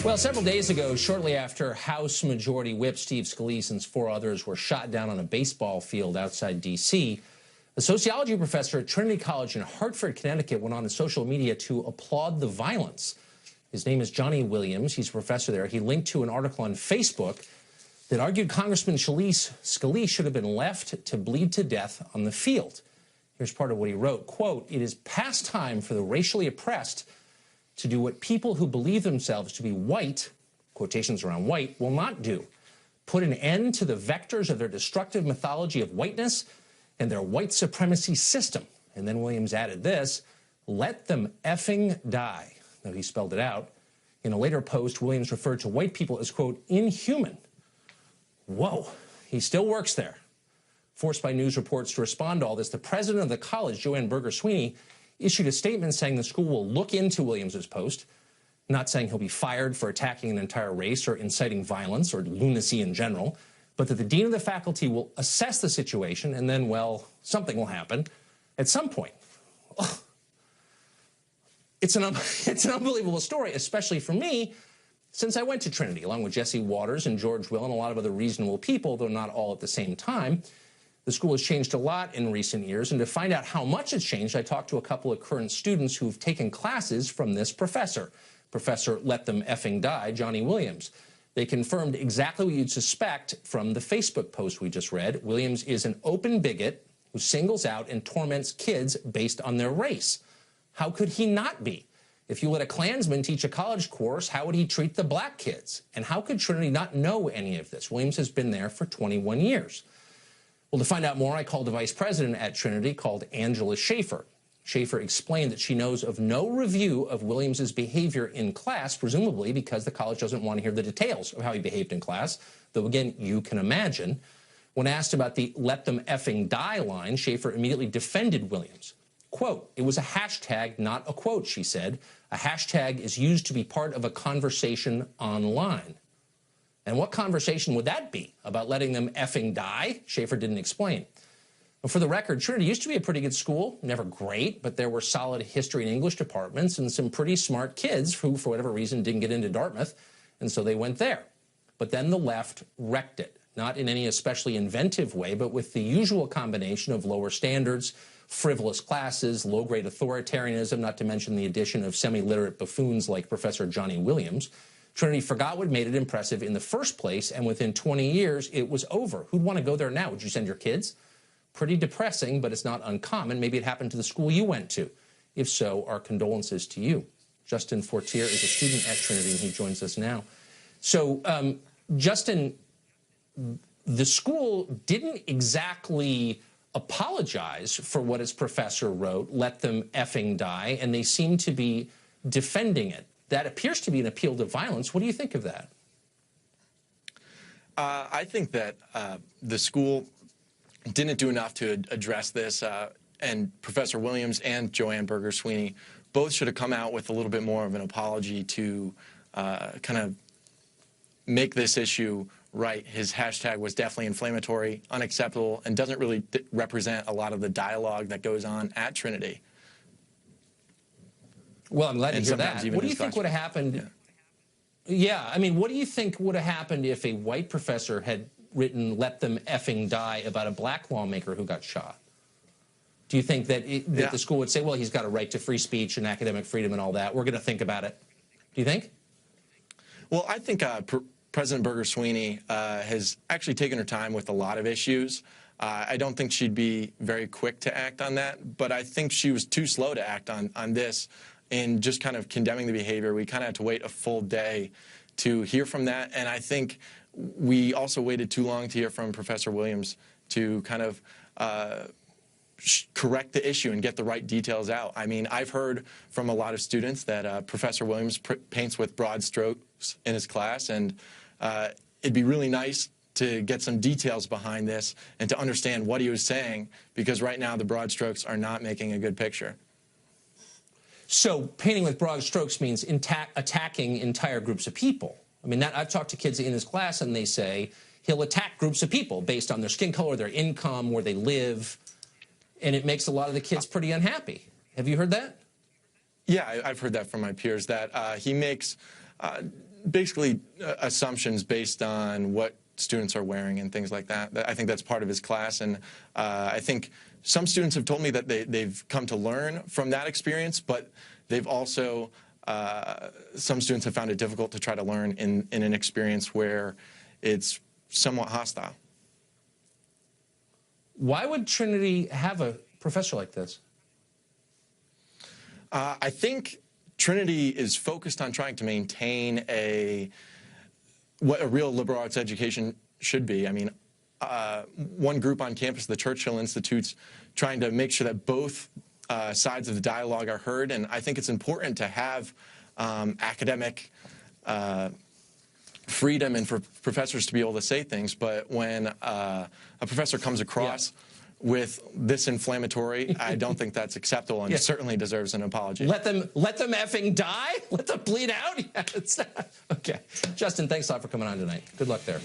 Well, several days ago, shortly after House Majority Whip Steve Scalise and 4 others were shot down on a baseball field outside D.C., a sociology professor at Trinity College in Hartford, Connecticut, went on social media to applaud the violence. His name is Johnny Williams. He's a professor there. He linked to an article on Facebook that argued Congressman Scalise should have been left to bleed to death on the field. Here's part of what he wrote. Quote, "It is past time for the racially oppressed to do what people who believe themselves to be white," quotations around white, "will not do. Put an end to the vectors of their destructive mythology of whiteness and their white supremacy system." And then Williams added this, "Let them effing die." Now, he spelled it out. In a later post, Williams referred to white people as, quote, "inhuman." Whoa, he still works there. Forced by news reports to respond to all this, the president of the college, Joanne Berger-Sweeney, issued a statement saying the school will look into Williams's post, not saying he'll be fired for attacking an entire race or inciting violence or lunacy in general, but that the dean of the faculty will assess the situation and then, well, something will happen at some point. It's an unbelievable story, especially for me, since I went to Trinity, along with Jesse Waters and George Will and a lot of other reasonable people, though not all at the same time. The school has changed a lot in recent years, and to find out how much it's changed, I talked to a couple of current students who've taken classes from this professor, Professor Let Them Effing Die, Johnny Williams. They confirmed exactly what you'd suspect from the Facebook post we just read. Williams is an open bigot who singles out and torments kids based on their race. How could he not be? If you let a Klansman teach a college course, how would he treat the black kids? And how could Trinity not know any of this? Williams has been there for 21 years. Well, to find out more, I called the vice president at Trinity called Angela Schaefer. Schaefer explained that she knows of no review of Williams's behavior in class, presumably because the college doesn't want to hear the details of how he behaved in class, though, again, you can imagine. When asked about the "let them effing die" line, Schaefer immediately defended Williams. Quote, "It was a hashtag, not a quote," she said. "A hashtag is used to be part of a conversation online." And what conversation would that be? About letting them effing die? Schaefer didn't explain. Well, for the record, Trinity used to be a pretty good school. Never great, but there were solid history and English departments and some pretty smart kids who, for whatever reason, didn't get into Dartmouth, and so they went there. But then the left wrecked it, not in any especially inventive way, but with the usual combination of lower standards, frivolous classes, low-grade authoritarianism, not to mention the addition of semi-literate buffoons like Professor Johnny Williams. Trinity forgot what made it impressive in the first place, and within 20 years, it was over. Who'd want to go there now? Would you send your kids? Pretty depressing, but it's not uncommon. Maybe it happened to the school you went to. If so, our condolences to you. Justin Fortier is a student at Trinity, and he joins us now. So, Justin, the school didn't exactly apologize for what its professor wrote, "Let them effing die," and they seem to be defending it. That appears to be an appeal to violence. What do you think of that? I think that the school didn't do enough to address this, and Professor Williams and Joanne Berger-Sweeney both should have come out with a little bit more of an apology to kind of make this issue right. His hashtag was definitely inflammatory, unacceptable, and doesn't really represent a lot of the dialogue that goes on at Trinity. Well, I'm glad to hear that. What do you think would have happened? Yeah, I mean, what do you think would have happened if a white professor had written "let them effing die" about a black lawmaker who got shot? Do you think that, the school would say, well, he's got a right to free speech and academic freedom and all that. We're going to think about it. Do you think? Well, I think President Berger-Sweeney has actually taken her time with a lot of issues. I don't think she'd be very quick to act on that, but I think she was too slow to act on this. In just kind of condemning the behavior, we kind of had to wait a full day to hear from that. And I think we also waited too long to hear from Professor Williams to kind of correct the issue and get the right details out. I mean, I've heard from a lot of students that Professor Williams paints with broad strokes in his class, and it'd be really nice to get some details behind this and to understand what he was saying, because right now the broad strokes are not making a good picture. So painting with broad strokes means attacking entire groups of people. I mean, I've talked to kids in his class, and they say he'll attack groups of people based on their skin color, their income, where they live, and it makes a lot of the kids pretty unhappy. Have you heard that? Yeah, I've heard that from my peers, that he makes basically assumptions based on what students are wearing and things like that. I think that's part of his class, and I think some students have told me that they've come to learn from that experience, but they've also, some students have found it difficult to try to learn in an experience where it's somewhat hostile. Why would Trinity have a professor like this? I think Trinity is focused on trying to maintain what a real liberal arts education should be. I mean, one group on campus, the Churchill Institute's trying to make sure that both sides of the dialogue are heard, and I think it's important to have academic freedom and for professors to be able to say things, but when a professor comes across with this inflammatory, I don't think that's acceptable, and certainly deserves an apology. Let them effing die? Let them bleed out? Yeah, okay. Justin, thanks a lot for coming on tonight. Good luck there.